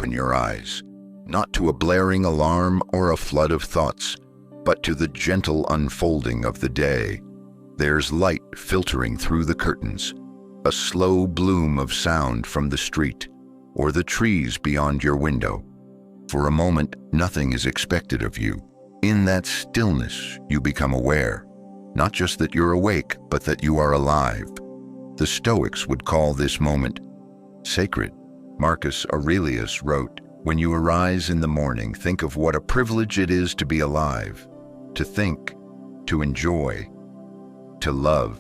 open your eyes, not to a blaring alarm or a flood of thoughts, but to the gentle unfolding of the day. There's light filtering through the curtains, a slow bloom of sound from the street, or the trees beyond your window. For a moment, nothing is expected of you. In that stillness, you become aware, not just that you're awake, but that you are alive. The Stoics would call this moment sacred. Marcus Aurelius wrote, "When you arise in the morning, think of what a privilege it is to be alive, to think, to enjoy, to love."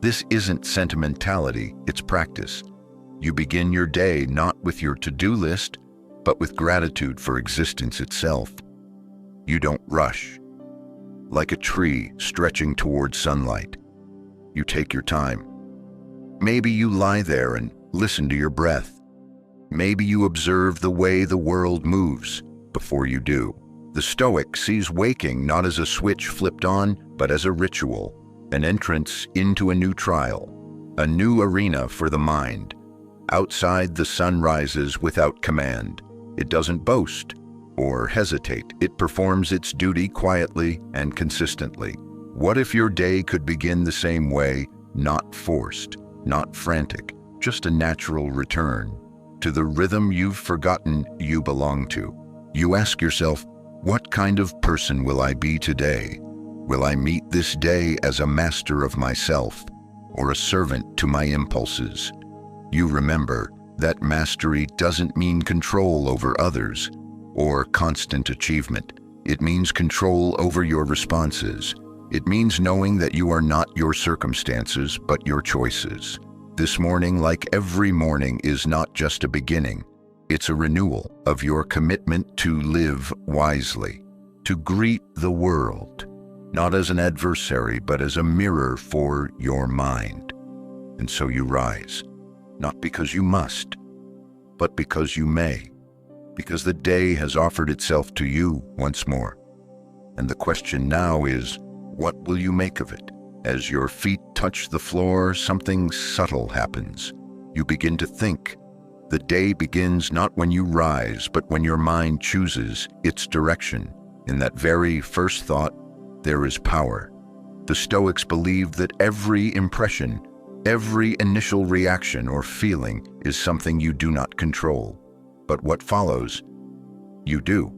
This isn't sentimentality, it's practice. You begin your day not with your to-do list, but with gratitude for existence itself. You don't rush. Like a tree stretching towards sunlight, you take your time. Maybe you lie there and listen to your breath. Maybe you observe the way the world moves before you do. The Stoic sees waking not as a switch flipped on, but as a ritual, an entrance into a new trial, a new arena for the mind. Outside, the sun rises without command. It doesn't boast or hesitate. It performs its duty quietly and consistently. What if your day could begin the same way, not forced, not frantic, just a natural return to the rhythm you've forgotten you belong to? You ask yourself, what kind of person will I be today? Will I meet this day as a master of myself or a servant to my impulses? You remember that mastery doesn't mean control over others or constant achievement. It means control over your responses. It means knowing that you are not your circumstances, but your choices. This morning, like every morning, is not just a beginning. It's a renewal of your commitment to live wisely, to greet the world, not as an adversary, but as a mirror for your mind. And so you rise, not because you must, but because you may, because the day has offered itself to you once more. And the question now is, what will you make of it? As your feet touch the floor, something subtle happens. You begin to think. The day begins not when you rise, but when your mind chooses its direction. In that very first thought, there is power. The Stoics believed that every impression, every initial reaction or feeling is something you do not control. But what follows, you do.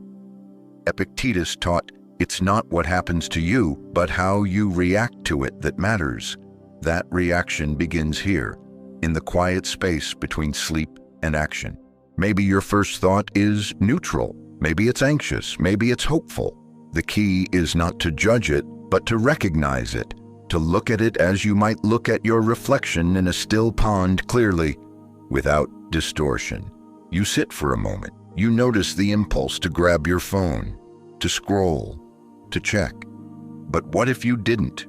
Epictetus taught, it's not what happens to you, but how you react to it that matters. That reaction begins here, in the quiet space between sleep and action. Maybe your first thought is neutral. Maybe it's anxious. Maybe it's hopeful. The key is not to judge it, but to recognize it, to look at it as you might look at your reflection in a still pond clearly, without distortion. You sit for a moment. You notice the impulse to grab your phone, to scroll, to check. But what if you didn't?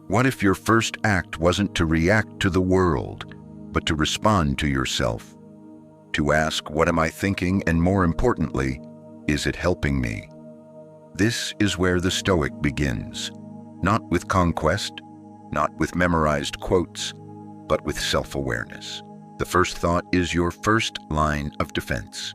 What if your first act wasn't to react to the world, but to respond to yourself? To ask, what am I thinking? And more importantly, is it helping me? This is where the Stoic begins. Not with conquest, not with memorized quotes, but with self-awareness. The first thought is your first line of defense,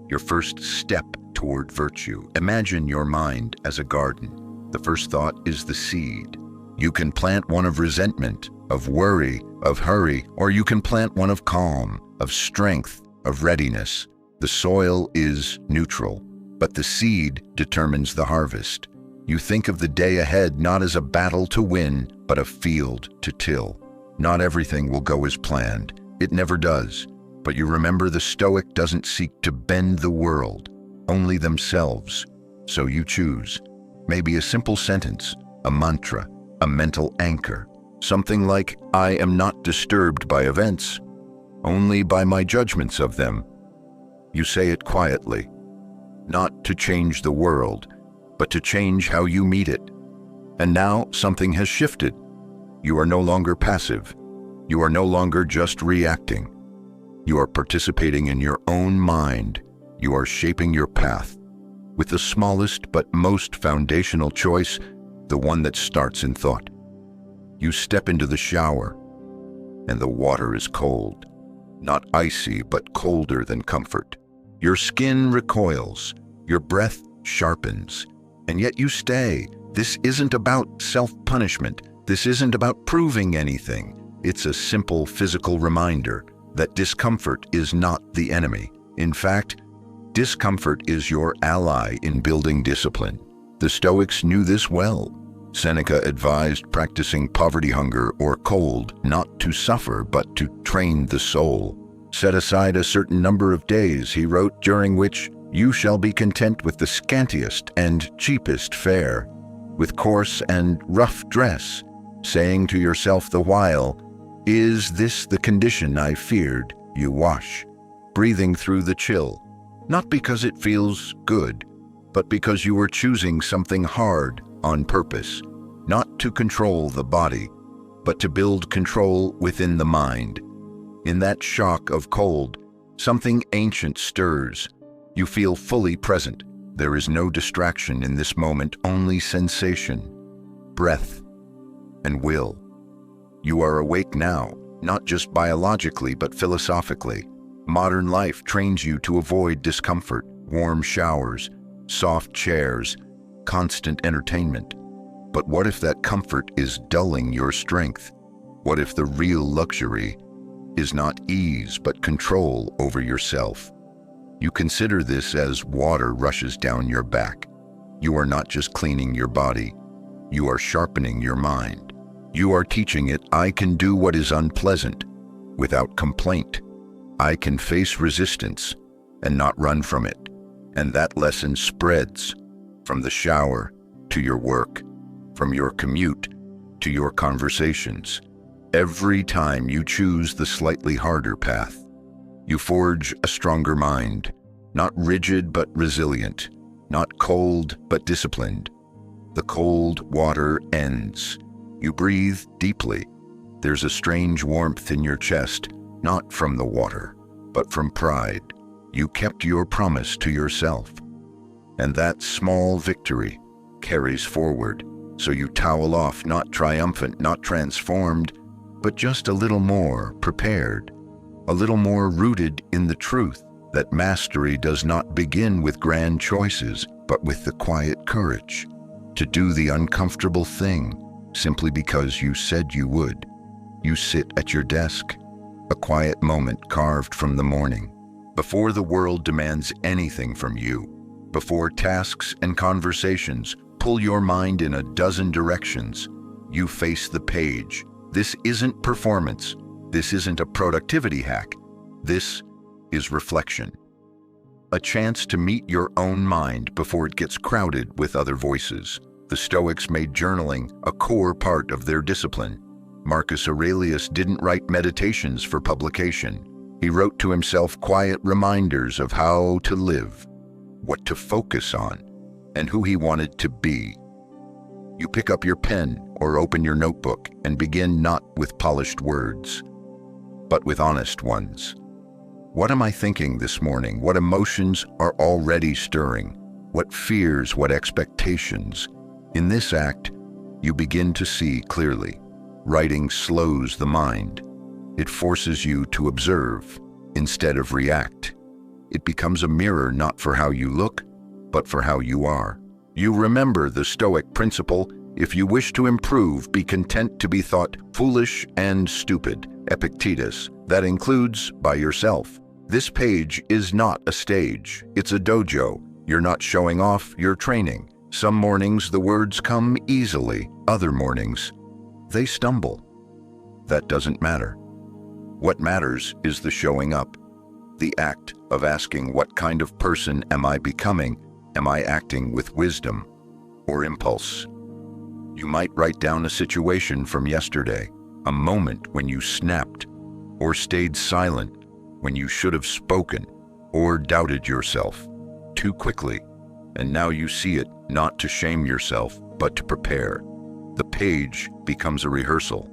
your first step toward virtue. Imagine your mind as a garden. The first thought is the seed. You can plant one of resentment, of worry, of hurry, or you can plant one of calm, of strength, of readiness. The soil is neutral, but the seed determines the harvest. You think of the day ahead not as a battle to win, but a field to till. Not everything will go as planned. It never does. But you remember the Stoic doesn't seek to bend the world, only themselves. So you choose. Maybe a simple sentence, a mantra, a mental anchor. Something like, I am not disturbed by events, only by my judgments of them. You say it quietly, not to change the world, but to change how you meet it. And now something has shifted. You are no longer passive. You are no longer just reacting. You are participating in your own mind. You are shaping your path with the smallest but most foundational choice, the one that starts in thought. You step into the shower, and the water is cold, not icy, but colder than comfort. Your skin recoils, your breath sharpens, and yet you stay. This isn't about self-punishment. This isn't about proving anything. It's a simple physical reminder that discomfort is not the enemy. In fact, discomfort is your ally in building discipline. The Stoics knew this well. Seneca advised practicing poverty hunger or cold, not to suffer, but to train the soul. Set aside a certain number of days, he wrote, during which you shall be content with the scantiest and cheapest fare, with coarse and rough dress, saying to yourself the while, is this the condition I feared? You wash, breathing through the chill, not because it feels good, but because you are choosing something hard on purpose, not to control the body, but to build control within the mind. In that shock of cold, something ancient stirs. You feel fully present. There is no distraction in this moment, only sensation, breath, and will. You are awake now, not just biologically, but philosophically. Modern life trains you to avoid discomfort, warm showers, soft chairs, constant entertainment. But what if that comfort is dulling your strength? What if the real luxury is not ease, but control over yourself? You consider this as water rushes down your back. You are not just cleaning your body, you are sharpening your mind. You are teaching it, I can do what is unpleasant without complaint. I can face resistance and not run from it. And that lesson spreads from the shower to your work, from your commute to your conversations. Every time you choose the slightly harder path, you forge a stronger mind, not rigid but resilient, not cold but disciplined. The cold water ends. You breathe deeply. There's a strange warmth in your chest, not from the water, but from pride. You kept your promise to yourself. And that small victory carries forward. So you towel off, not triumphant, not transformed, but just a little more prepared, a little more rooted in the truth that mastery does not begin with grand choices, but with the quiet courage to do the uncomfortable thing simply because you said you would. You sit at your desk, a quiet moment carved from the morning, before the world demands anything from you, before tasks and conversations pull your mind in a dozen directions. You face the page. This isn't performance. This isn't a productivity hack. This is reflection. A chance to meet your own mind before it gets crowded with other voices. The Stoics made journaling a core part of their discipline. Marcus Aurelius didn't write meditations for publication. He wrote to himself quiet reminders of how to live, what to focus on, and who he wanted to be. You pick up your pen or open your notebook and begin not with polished words, but with honest ones. What am I thinking this morning? What emotions are already stirring? What fears, what expectations? In this act, you begin to see clearly. Writing slows the mind. It forces you to observe instead of react. It becomes a mirror not for how you look, but for how you are. You remember the Stoic principle: if you wish to improve, be content to be thought foolish and stupid. Epictetus. That includes by yourself. This page is not a stage, it's a dojo. You're not showing off, you're training. Some mornings the words come easily, other mornings they stumble. That doesn't matter. What matters is the showing up, the act of asking, what kind of person am I becoming? Am I acting with wisdom or impulse? You might write down a situation from yesterday, a moment when you snapped or stayed silent when you should have spoken, or doubted yourself too quickly. And now you see it, not to shame yourself, but to prepare. The page becomes a rehearsal.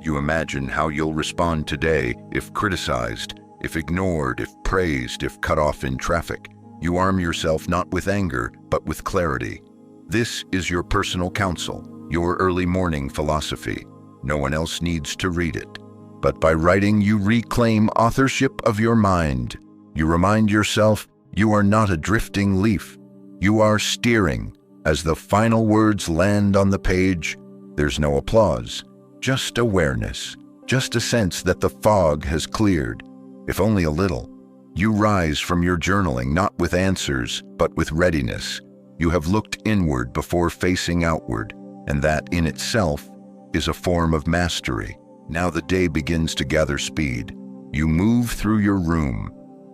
You imagine how you'll respond today if criticized, if ignored, if praised, if cut off in traffic. You arm yourself not with anger, but with clarity. This is your personal counsel, your early morning philosophy. No one else needs to read it. But by writing, you reclaim authorship of your mind. You remind yourself, You are not a drifting leaf. You are steering. As the final words land on the page, there's no applause, just awareness, just a sense that the fog has cleared, if only a little. You rise from your journaling not with answers, but with readiness. You have looked inward before facing outward, and that in itself is a form of mastery. Now the day begins to gather speed. You move through your room,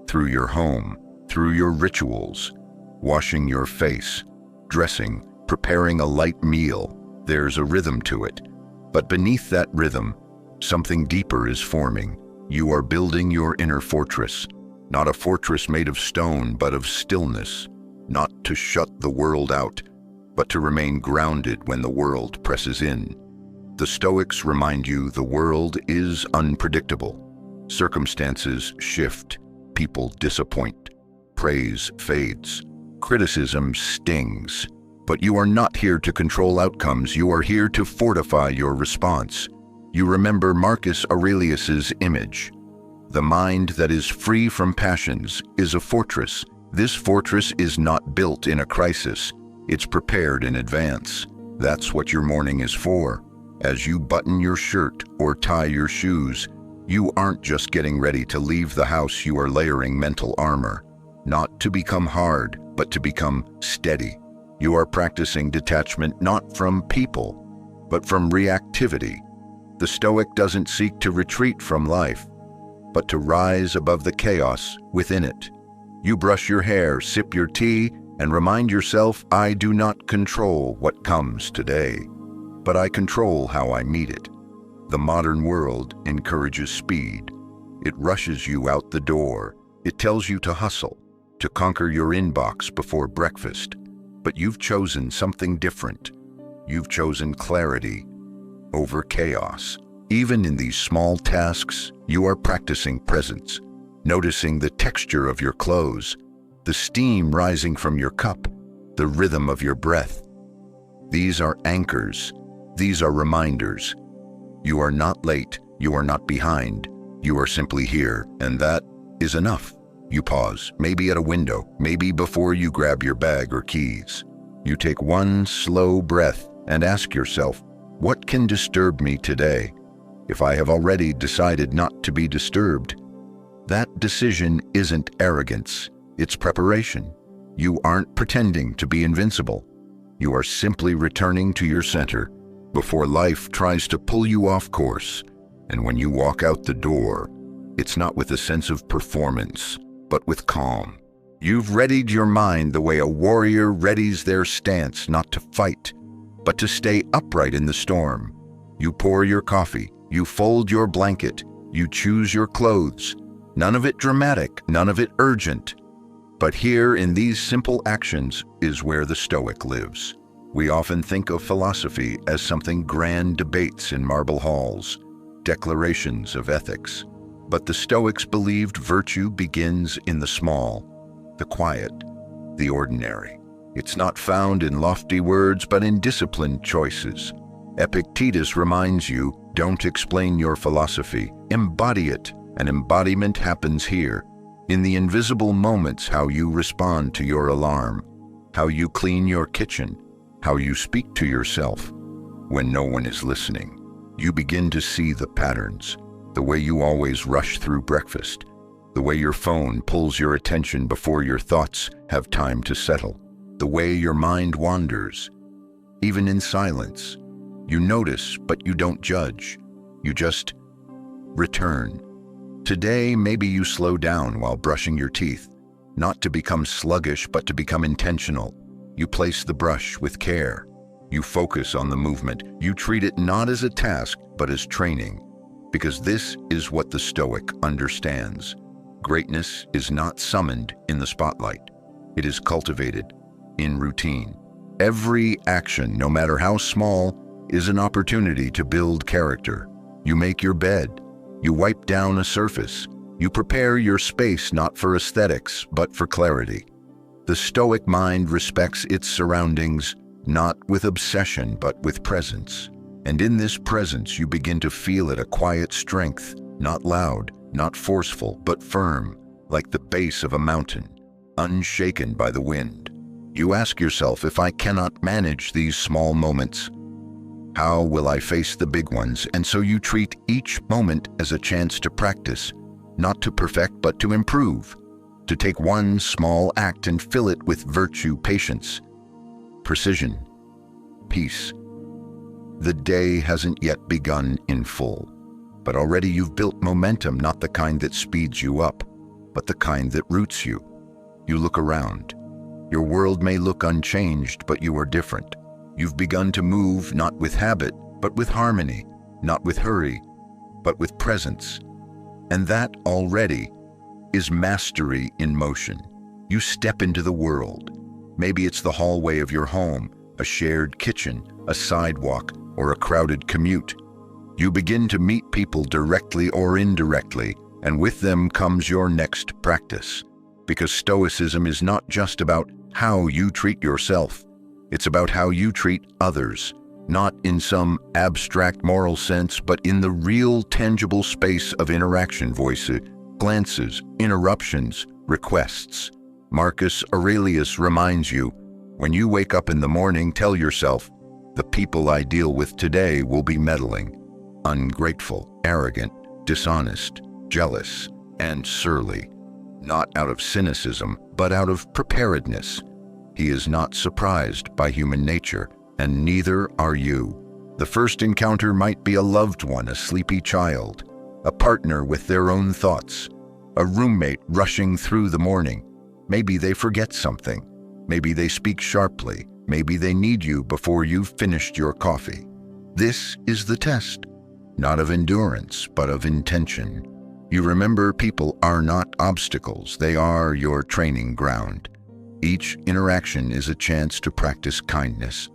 through your home, through your rituals, washing your face, dressing, preparing a light meal. There's a rhythm to it. But beneath that rhythm, something deeper is forming. You are building your inner fortress, not a fortress made of stone, but of stillness, not to shut the world out, but to remain grounded when the world presses in. The Stoics remind you the world is unpredictable. Circumstances shift, people disappoint, praise fades, criticism stings. But you are not here to control outcomes, you are here to fortify your response. You remember Marcus Aurelius's image. The mind that is free from passions is a fortress. This fortress is not built in a crisis, it's prepared in advance. That's what your morning is for. As you button your shirt or tie your shoes, you aren't just getting ready to leave the house, you are layering mental armor. Not to become hard, but to become steady. You are practicing detachment not from people, but from reactivity. The Stoic doesn't seek to retreat from life, but to rise above the chaos within it. You brush your hair, sip your tea, and remind yourself, I do not control what comes today, but I control how I meet it. The modern world encourages speed. It rushes you out the door. It tells you to hustle, to conquer your inbox before breakfast. But you've chosen something different. You've chosen clarity over chaos. Even in these small tasks, you are practicing presence, noticing the texture of your clothes, the steam rising from your cup, the rhythm of your breath. These are anchors. These are reminders. You are not late. You are not behind. You are simply here, and that is enough. You pause, maybe at a window, maybe before you grab your bag or keys. You take one slow breath and ask yourself, what can disturb me today? If I have already decided not to be disturbed, that decision isn't arrogance, it's preparation. You aren't pretending to be invincible. You are simply returning to your center before life tries to pull you off course. And when you walk out the door, it's not with a sense of performance, but with calm. You've readied your mind the way a warrior readies their stance, not to fight, but to stay upright in the storm. You pour your coffee, you fold your blanket, you choose your clothes. None of it dramatic, none of it urgent. But here in these simple actions is where the Stoic lives. We often think of philosophy as something grand debates in marble halls, declarations of ethics. But the Stoics believed virtue begins in the small, the quiet, the ordinary. It's not found in lofty words, but in disciplined choices. Epictetus reminds you, don't explain your philosophy, embody it. And embodiment happens here, in the invisible moments, how you respond to your alarm, how you clean your kitchen, how you speak to yourself when no one is listening. You begin to see the patterns, the way you always rush through breakfast, the way your phone pulls your attention before your thoughts have time to settle, the way your mind wanders, even in silence. You notice, but you don't judge. You just return. Today, maybe you slow down while brushing your teeth, not to become sluggish, but to become intentional. You place the brush with care. You focus on the movement. You treat it not as a task, but as training, because this is what the Stoic understands. Greatness is not summoned in the spotlight. It is cultivated in routine. Every action, no matter how small, is an opportunity to build character. You make your bed. You wipe down a surface. You prepare your space not for aesthetics, but for clarity. The Stoic mind respects its surroundings, not with obsession, but with presence. And in this presence, you begin to feel it, a quiet strength, not loud, not forceful, but firm, like the base of a mountain. unshaken by the wind. You ask yourself, if I cannot manage these small moments, how will I face the big ones? And so you treat each moment as a chance to practice, not to perfect, but to improve, to take one small act and fill it with virtue, patience, precision, peace. The day hasn't yet begun in full, but already you've built momentum, not the kind that speeds you up, but the kind that roots you. You look around. Your world may look unchanged, but you are different. You've begun to move not with habit, but with harmony, not with hurry, but with presence. And that already is mastery in motion. You step into the world. Maybe it's the hallway of your home, a shared kitchen, a sidewalk, or a crowded commute. You begin to meet people directly or indirectly, and with them comes your next practice. Because Stoicism is not just about how you treat yourself, it's about how you treat others, not in some abstract moral sense, but in the real tangible space of interaction, voices, glances, interruptions, requests. Marcus Aurelius reminds you, when you wake up in the morning, tell yourself, the people I deal with today will be meddling, ungrateful, arrogant, dishonest, jealous, and surly. Not out of cynicism, but out of preparedness. He is not surprised by human nature, and neither are you. The first encounter might be a loved one, a sleepy child, a partner with their own thoughts, a roommate rushing through the morning. Maybe they forget something. Maybe they speak sharply. Maybe they need you before you've finished your coffee. This is the test, not of endurance, but of intention. You remember, people are not obstacles. They are your training ground. Each interaction is a chance to practice kindness,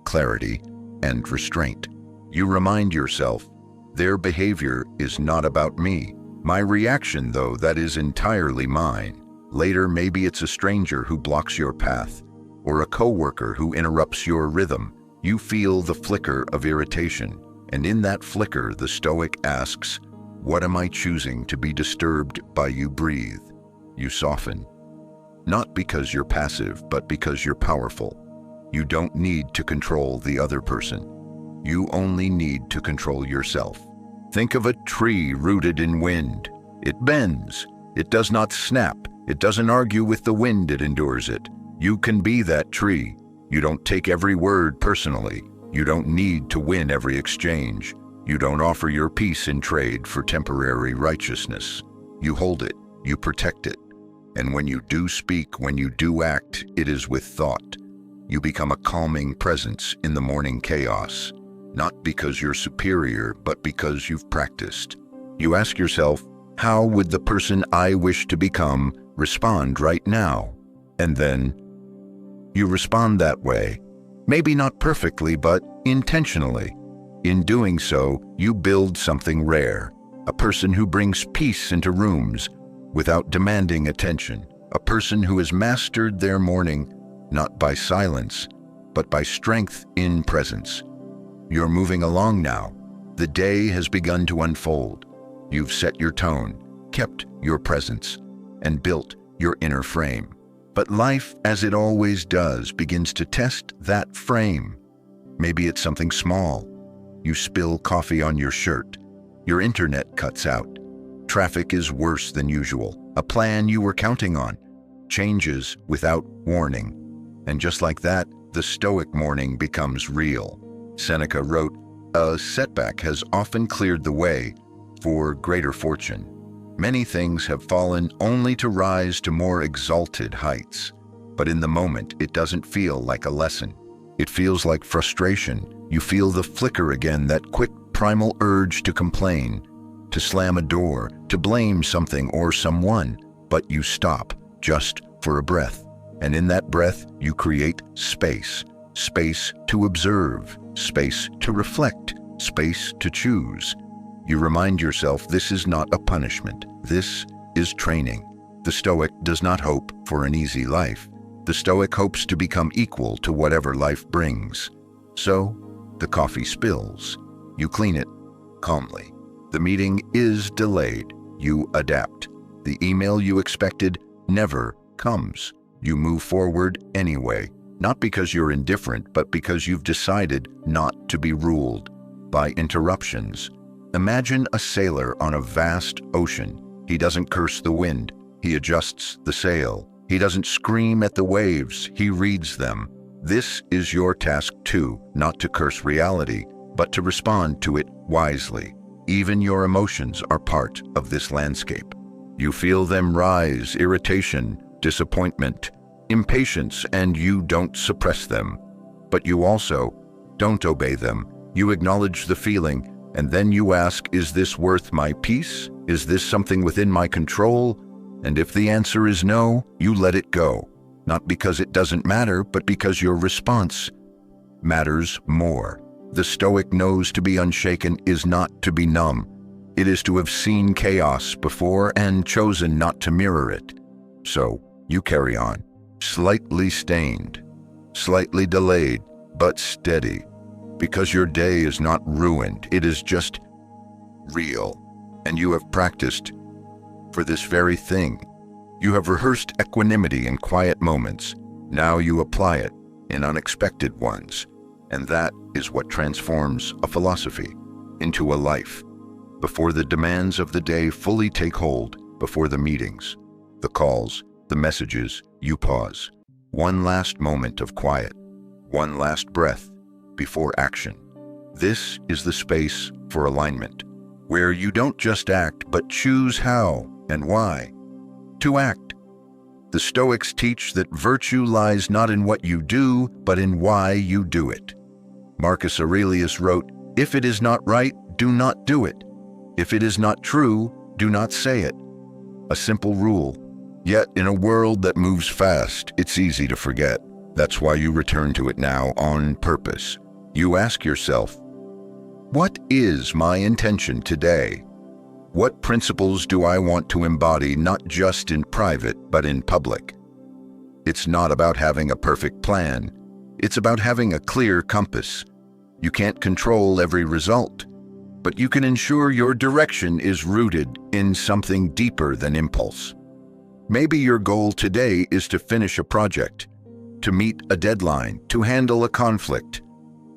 clarity, and restraint. You remind yourself, their behavior is not about me. My reaction, though, that is entirely mine. Later, maybe it's a stranger who blocks your path, or a coworker who interrupts your rhythm. You feel the flicker of irritation, and in that flicker, the Stoic asks, what am I choosing to be disturbed by? You breathe. You soften. Not because you're passive, but because you're powerful. You don't need to control the other person. You only need to control yourself. Think of a tree rooted in wind. It bends. It does not snap. It doesn't argue with the wind, it endures it. You can be that tree. You don't take every word personally. You don't need to win every exchange. You don't offer your peace in trade for temporary righteousness. You hold it. You protect it. And when you do speak, when you do act, it is with thought. You become a calming presence in the morning chaos, not because you're superior, but because you've practiced. You ask yourself, how would the person I wish to become respond right now? And then you respond that way. Maybe not perfectly, but intentionally. In doing so, you build something rare, a person who brings peace into rooms without demanding attention, a person who has mastered their morning not by silence, but by strength in presence. You're moving along now. The day has begun to unfold. You've set your tone, kept your presence, and built your inner frame. But life, as it always does, begins to test that frame. Maybe it's something small. You spill coffee on your shirt. Your internet cuts out. Traffic is worse than usual. A plan you were counting on changes without warning. And just like that, the Stoic morning becomes real. Seneca wrote, "A setback has often cleared the way for greater fortune. Many things have fallen only to rise to more exalted heights. But in the moment, it doesn't feel like a lesson. It feels like frustration. You feel the flicker again, that quick primal urge to complain, to slam a door, to blame something or someone. But you stop, just for a breath. And in that breath, you create space. Space to observe, space to reflect, space to choose. You remind yourself this is not a punishment. This is training. The Stoic does not hope for an easy life. The Stoic hopes to become equal to whatever life brings. So, the coffee spills. You clean it calmly. The meeting is delayed. You adapt. The email you expected never comes. You move forward anyway, not because you're indifferent, but because you've decided not to be ruled by interruptions. Imagine a sailor on a vast ocean. He doesn't curse the wind. He adjusts the sail. He doesn't scream at the waves. He reads them. This is your task too, not to curse reality, but to respond to it wisely. Even your emotions are part of this landscape. You feel them rise: irritation, disappointment, impatience, and you don't suppress them. But you also don't obey them. You acknowledge the feeling, and then you ask, is this worth my peace? Is this something within my control? And if the answer is no, you let it go. Not because it doesn't matter, but because your response matters more. The Stoic knows to be unshaken is not to be numb. It is to have seen chaos before and chosen not to mirror it. So you carry on, slightly stained, slightly delayed, but steady. Because your day is not ruined, it is just real. And you have practiced for this very thing. You have rehearsed equanimity in quiet moments. Now you apply it in unexpected ones. And that is what transforms a philosophy into a life. Before the demands of the day fully take hold, before the meetings, the calls, the messages, you pause. One last moment of quiet, one last breath before action. This is the space for alignment, where you don't just act, but choose how and why to act. The Stoics teach that virtue lies not in what you do, but in why you do it. Marcus Aurelius wrote, "If it is not right, do not do it. If it is not true, do not say it." A simple rule. Yet in a world that moves fast, it's easy to forget. That's why you return to it now on purpose. You ask yourself, what is my intention today? What principles do I want to embody, not just in private, but in public? It's not about having a perfect plan. It's about having a clear compass. You can't control every result, but you can ensure your direction is rooted in something deeper than impulse. Maybe your goal today is to finish a project, to meet a deadline, to handle a conflict.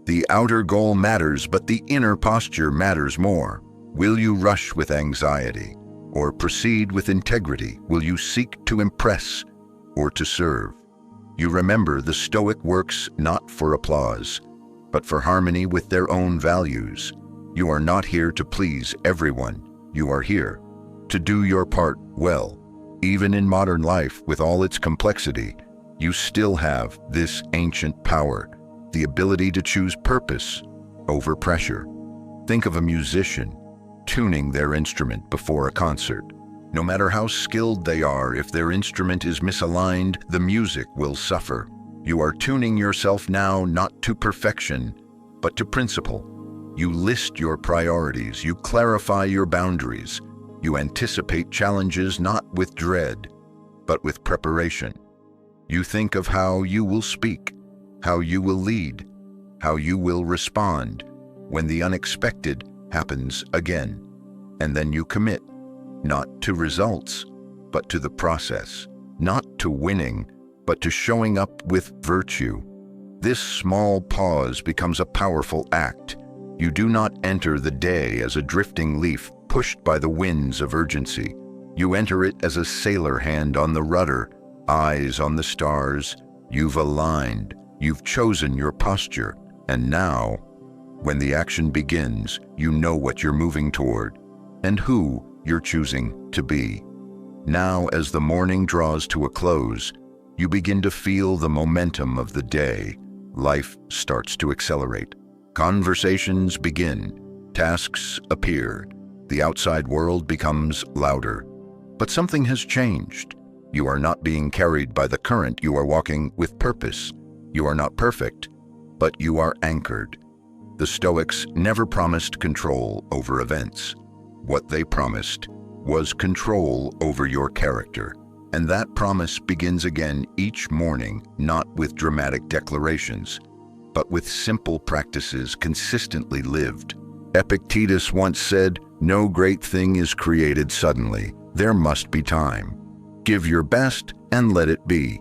The outer goal matters, but the inner posture matters more. Will you rush with anxiety or proceed with integrity? Will you seek to impress or to serve? You remember the Stoic works not for applause, but for harmony with their own values. You are not here to please everyone. You are here to do your part well. Even in modern life, with all its complexity, you still have this ancient power, the ability to choose purpose over pressure. Think of a musician tuning their instrument before a concert. No matter how skilled they are, if their instrument is misaligned, the music will suffer. You are tuning yourself now not to perfection, but to principle. You list your priorities, you clarify your boundaries, you anticipate challenges not with dread, but with preparation. You think of how you will speak, how you will lead, how you will respond when the unexpected happens again. And then you commit, not to results, but to the process, not to winning, but to showing up with virtue. This small pause becomes a powerful act. You do not enter the day as a drifting leaf pushed by the winds of urgency. You enter it as a sailor hand on the rudder, eyes on the stars. You've aligned, you've chosen your posture, and now, when the action begins, you know what you're moving toward and who you're choosing to be. Now, as the morning draws to a close, you begin to feel the momentum of the day. Life starts to accelerate. Conversations begin. Tasks appear. The outside world becomes louder. But something has changed. You are not being carried by the current. You are walking with purpose. You are not perfect, but you are anchored. The Stoics never promised control over events. What they promised was control over your character. And that promise begins again each morning, not with dramatic declarations, but with simple practices consistently lived. Epictetus once said, "No great thing is created suddenly. There must be time." Give your best and let it be.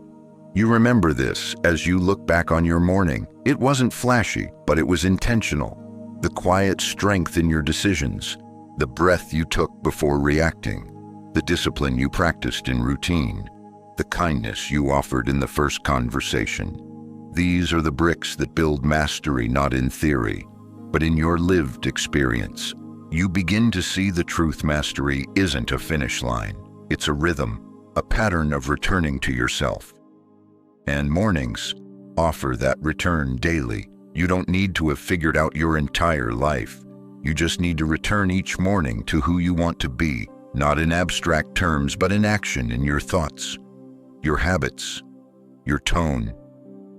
You remember this as you look back on your morning. It wasn't flashy, but it was intentional. The quiet strength in your decisions, the breath you took before reacting, the discipline you practiced in routine, the kindness you offered in the first conversation. These are the bricks that build mastery, not in theory, but in your lived experience. You begin to see the truth. Mastery isn't a finish line. It's a rhythm, a pattern of returning to yourself. And mornings offer that return daily. You don't need to have figured out your entire life. You just need to return each morning to who you want to be, not in abstract terms, but in action, in your thoughts, your habits, your tone,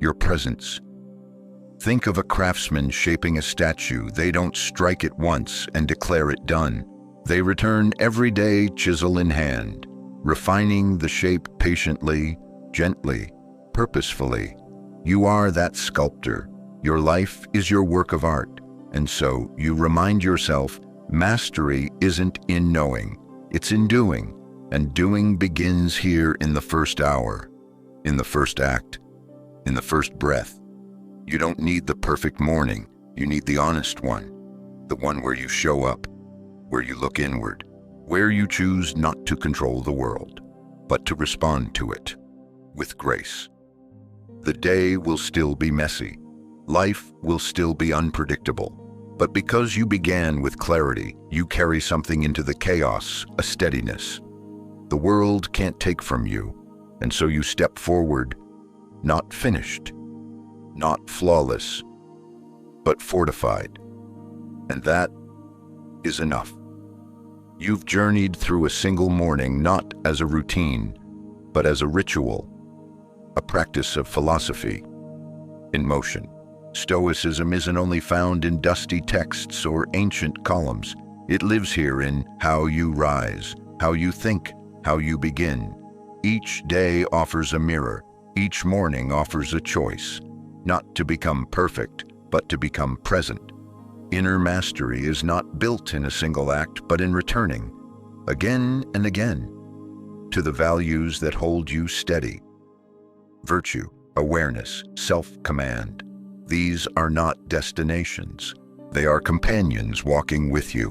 your presence. Think of a craftsman shaping a statue. They don't strike it once and declare it done. They return every day, chisel in hand, refining the shape patiently, gently, purposefully. You are that sculptor. Your life is your work of art. And so you remind yourself, mastery isn't in knowing, it's in doing. And doing begins here in the first hour, in the first act, in the first breath. You don't need the perfect morning. You need the honest one, the one where you show up, where you look inward, where you choose not to control the world, but to respond to it with grace. The day will still be messy. Life will still be unpredictable. But because you began with clarity, you carry something into the chaos, a steadiness. The world can't take from you, and so you step forward, not finished, not flawless, but fortified. And that is enough. You've journeyed through a single morning not as a routine, but as a ritual, a practice of philosophy in motion. Stoicism isn't only found in dusty texts or ancient columns. It lives here in how you rise, how you think, how you begin. Each day offers a mirror. Each morning offers a choice, not to become perfect, but to become present. Inner mastery is not built in a single act, but in returning, again and again, to the values that hold you steady. Virtue, awareness, self-command. These are not destinations. They are companions walking with you.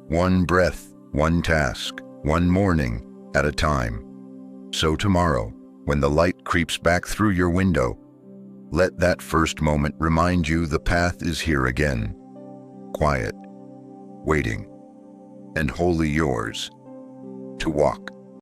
One breath, one task, one morning at a time. So tomorrow, when the light creeps back through your window, let that first moment remind you the path is here again. Quiet, waiting, and wholly yours to walk.